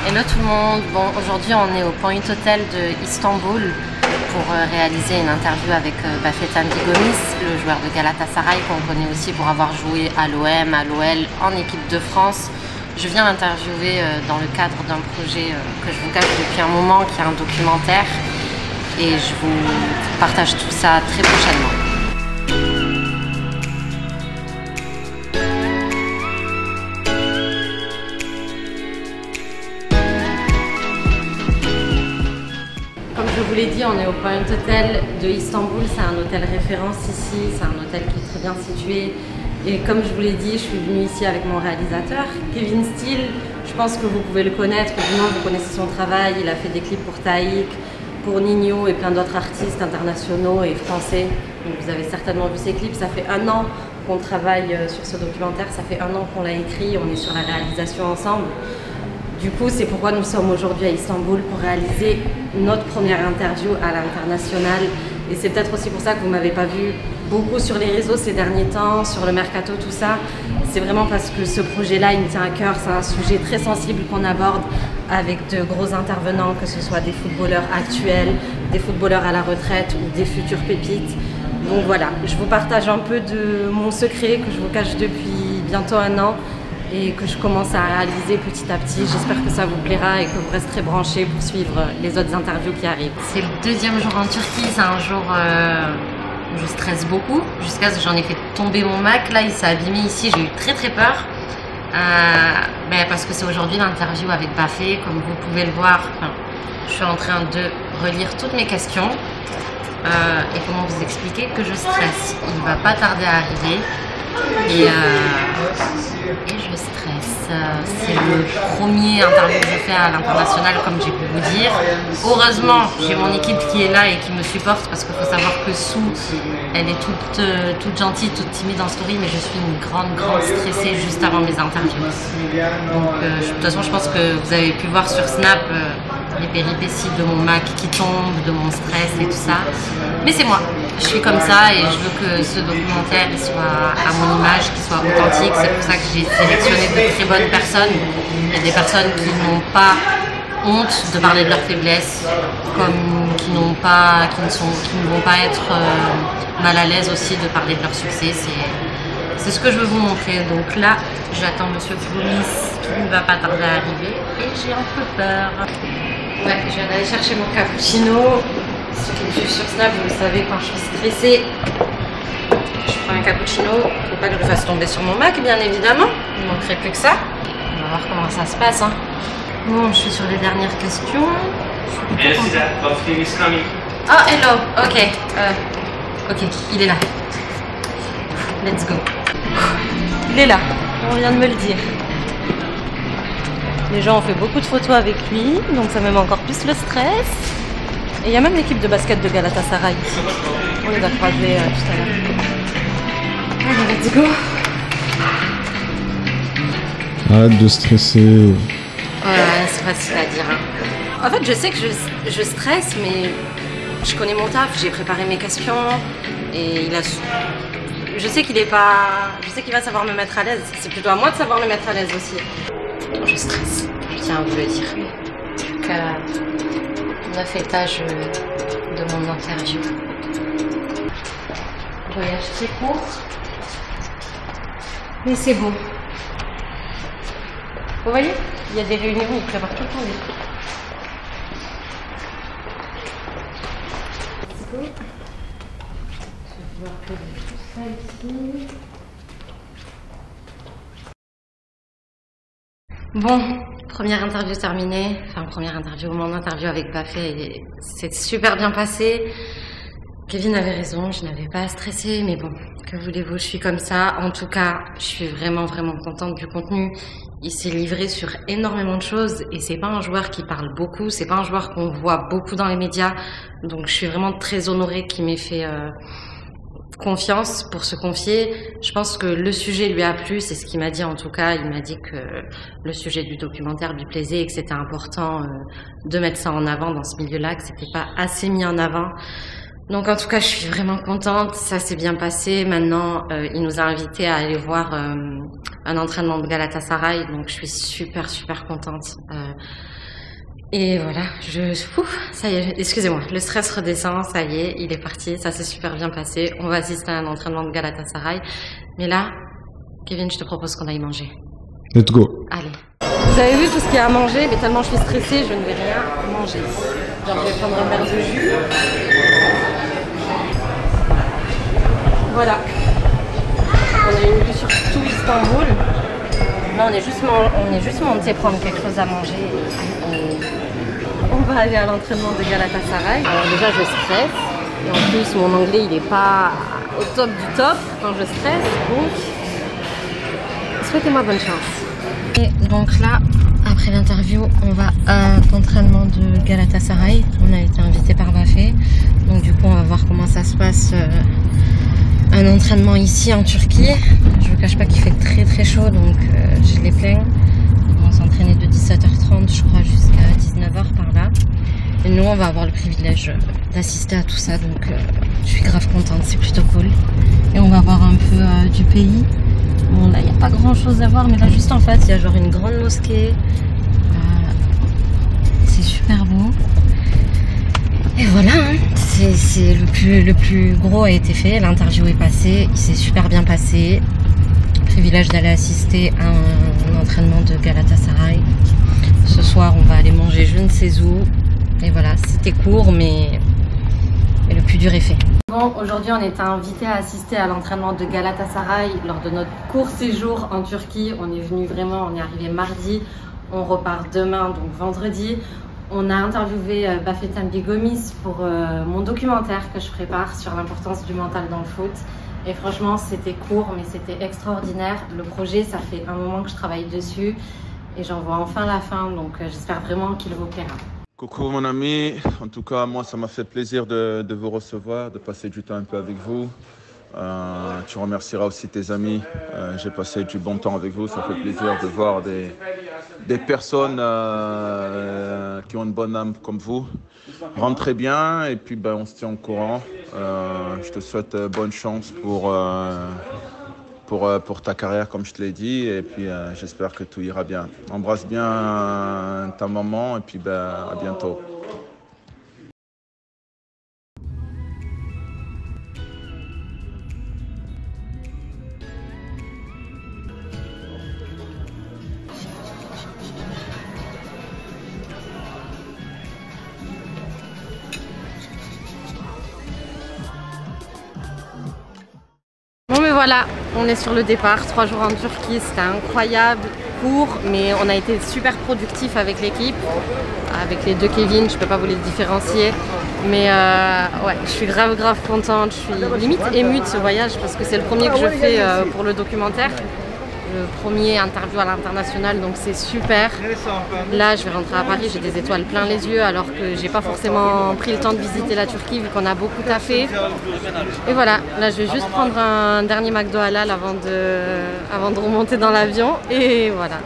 Hello tout le monde, bon aujourd'hui on est au Point Hotel de Istanbul pour réaliser une interview avec Bafétan Gigomis, le joueur de Galatasaray qu'on connaît aussi pour avoir joué à l'OM, à l'OL, en équipe de France. Je viens l'interviewer dans le cadre d'un projet que je vous cache depuis un moment, qui est un documentaire, et je vous partage tout ça très prochainement. Comme je vous l'ai dit, on est au Point Hotel de Istanbul, c'est un hôtel référence ici, c'est un hôtel qui est très bien situé. Et comme je vous l'ai dit, je suis venue ici avec mon réalisateur, Kevin Steele. Je pense que vous pouvez le connaître, du moins vous connaissez son travail. Il a fait des clips pour Taïk, pour Nino et plein d'autres artistes internationaux et français. Donc vous avez certainement vu ses clips. Ça fait 1 an qu'on travaille sur ce documentaire, ça fait 1 an qu'on l'a écrit, on est sur la réalisation ensemble. Du coup, c'est pourquoi nous sommes aujourd'hui à Istanbul pour réaliser notre première interview à l'international. Et c'est peut-être aussi pour ça que vous ne m'avez pas vu beaucoup sur les réseaux ces derniers temps, sur le mercato, tout ça. C'est vraiment parce que ce projet-là, il me tient à cœur. C'est un sujet très sensible qu'on aborde avec de gros intervenants, que ce soit des footballeurs actuels, des footballeurs à la retraite ou des futures pépites. Donc voilà, je vous partage un peu de mon secret que je vous cache depuis bientôt 1 an. Et que je commence à réaliser petit à petit. J'espère que ça vous plaira et que vous resterez branchés pour suivre les autres interviews qui arrivent. C'est le 2e jour en Turquie, c'est un jour où je stresse beaucoup, jusqu'à ce que j'en ai fait tomber mon Mac. Là, il s'est abîmé ici, j'ai eu très peur. Parce que c'est aujourd'hui l'interview avec Bafé, comme vous pouvez le voir. Je suis en train de relire toutes mes questions. Et comment vous expliquer que je stresse. Il ne va pas tarder à arriver. Et je stresse. C'est le premier interview que je fais à l'international, comme j'ai pu vous dire. Heureusement, j'ai mon équipe qui est là et qui me supporte, parce qu'il faut savoir que Sou, elle est toute gentille, toute timide en story, mais je suis une grande stressée juste avant mes interviews. Donc, de toute façon, je pense que vous avez pu voir sur Snap les péripéties de mon Mac qui tombe, de mon stress et tout ça. Mais c'est moi. Je suis comme ça et je veux que ce documentaire soit à mon image, qu'il soit authentique. C'est pour ça que j'ai sélectionné de très bonnes personnes. Il y a des personnes qui n'ont pas honte de parler de leurs faiblesses, comme qui ne vont pas être mal à l'aise aussi de parler de leur succès. C'est ce que je veux vous montrer. Donc là, j'attends Monsieur Gigomis qui ne va pas tarder à arriver et j'ai un peu peur. Ouais, je viens d'aller chercher mon cappuccino. Ceux qui me suivent sur Snap, vous le savez, quand je suis stressée, je prends un cappuccino. Il ne faut pas que je le fasse tomber sur mon Mac, bien évidemment. Il ne manquerait plus que ça. On va voir comment ça se passe. Hein. Bon, je suis sur les dernières questions. Ah, hello. Ok. Ok, il est là. Let's go. Il est là. On vient de me le dire. Les gens ont fait beaucoup de photos avec lui, donc ça me met encore plus le stress. Et il y a même l'équipe de basket de Galatasaray ici. On les a croisés tout à l'heure. Allez, let's go. Arrête de stresser. Ouais, c'est facile à dire. Hein. En fait, je sais que je stresse, mais je connais mon taf, j'ai préparé mes questions et il a su. Je sais qu'il est pas. Je sais qu'il va savoir me mettre à l'aise. C'est plutôt à moi de savoir me mettre à l'aise aussi. Je stresse, je tiens à vous le dire. Donc, on a fait tâche de mon interview. Voyage très court, mais c'est beau. Vous voyez, il y a des réunions, ils préparent tout le temps des trucs. Je vais pouvoir poser tout ça ici. Bon, première interview terminée, mon interview avec Bafé, c'est super bien passé. Kevin avait raison, je n'avais pas à stresser, mais bon, que voulez-vous, je suis comme ça. En tout cas, je suis vraiment contente du contenu. Il s'est livré sur énormément de choses et c'est pas un joueur qui parle beaucoup, c'est pas un joueur qu'on voit beaucoup dans les médias. Donc je suis vraiment très honorée qu'il m'ait fait confiance pour se confier. Je pense que le sujet lui a plu, c'est ce qu'il m'a dit en tout cas. Il m'a dit que le sujet du documentaire lui plaisait et que c'était important de mettre ça en avant dans ce milieu-là, que c'était pas assez mis en avant. Donc en tout cas, je suis vraiment contente, ça s'est bien passé. Maintenant, il nous a invités à aller voir un entraînement de Galatasaray, donc je suis super contente. Et voilà, ça y est, excusez-moi, le stress redescend, ça y est, il est parti, ça s'est super bien passé. On va assister à un entraînement de Galatasaray. Mais là, Kevin, je te propose qu'on aille manger. Let's go. Allez. Vous avez vu tout ce qu'il y a à manger, mais tellement je suis stressée, je ne vais rien manger. Genre, je vais prendre un verre de jus. Voilà. On a une vue sur tout Istanbul. Là, on est juste monté prendre quelque chose à manger. On va aller à l'entraînement de Galatasaray. Alors déjà, je stresse. Et en plus, mon anglais, il n'est pas au top du top quand je stresse. Donc, souhaitez-moi bonne chance. Et donc là, après l'interview, on va à l'entraînement de Galatasaray. On a été invité par Bafé. Donc du coup, on va voir comment ça se passe. Un entraînement ici en Turquie. Je ne vous cache pas qu'il fait très chaud, donc je les plains. On va s'entraîner de 17h30, je crois, jusqu'à 19h par là. Et nous, on va avoir le privilège d'assister à tout ça, donc je suis grave contente, c'est plutôt cool. Et on va voir un peu du pays. Bon, là, il n'y a pas grand chose à voir, mais là, juste en face, il y a genre une grande mosquée. C'est super beau. Et voilà, hein. C'est le plus gros a été fait, l'interview est passée, il s'est super bien passé. Privilège d'aller assister à un entraînement de Galatasaray. Ce soir, on va aller manger je ne sais où. Et voilà, c'était court, mais le plus dur est fait. Bon, aujourd'hui, on était invités à assister à l'entraînement de Galatasaray lors de notre court séjour en Turquie. On est venu vraiment, on est arrivé mardi, on repart demain, donc vendredi. On a interviewé Bafé Gomis pour mon documentaire que je prépare sur l'importance du mental dans le foot. Et franchement, c'était court, mais c'était extraordinaire. Le projet, ça fait un moment que je travaille dessus et j'en vois enfin la fin, donc j'espère vraiment qu'il vous plaira. Coucou mon ami, en tout cas moi ça m'a fait plaisir de vous recevoir, de passer du temps un peu avec vous. Tu remercieras aussi tes amis, j'ai passé du bon temps avec vous, ça fait plaisir de voir des personnes qui ont une bonne âme comme vous. Rentrez bien et puis on se tient au courant. Je te souhaite bonne chance pour ta carrière comme je te l'ai dit et puis j'espère que tout ira bien. Embrasse bien ta maman et puis à bientôt. Bon mais voilà, on est sur le départ, 3 jours en Turquie, c'était incroyable, court, mais on a été super productif avec l'équipe, avec les deux Kevin, je peux pas vous les différencier, mais ouais, je suis grave contente, je suis limite émue de ce voyage parce que c'est le premier que je fais pour le documentaire. Le premier interview à l'international, donc c'est super. Là, je vais rentrer à Paris, j'ai des étoiles plein les yeux, alors que j'ai pas forcément pris le temps de visiter la Turquie vu qu'on a beaucoup taffé. Et voilà, là, je vais juste prendre un dernier McDo halal avant de remonter dans l'avion. Et voilà.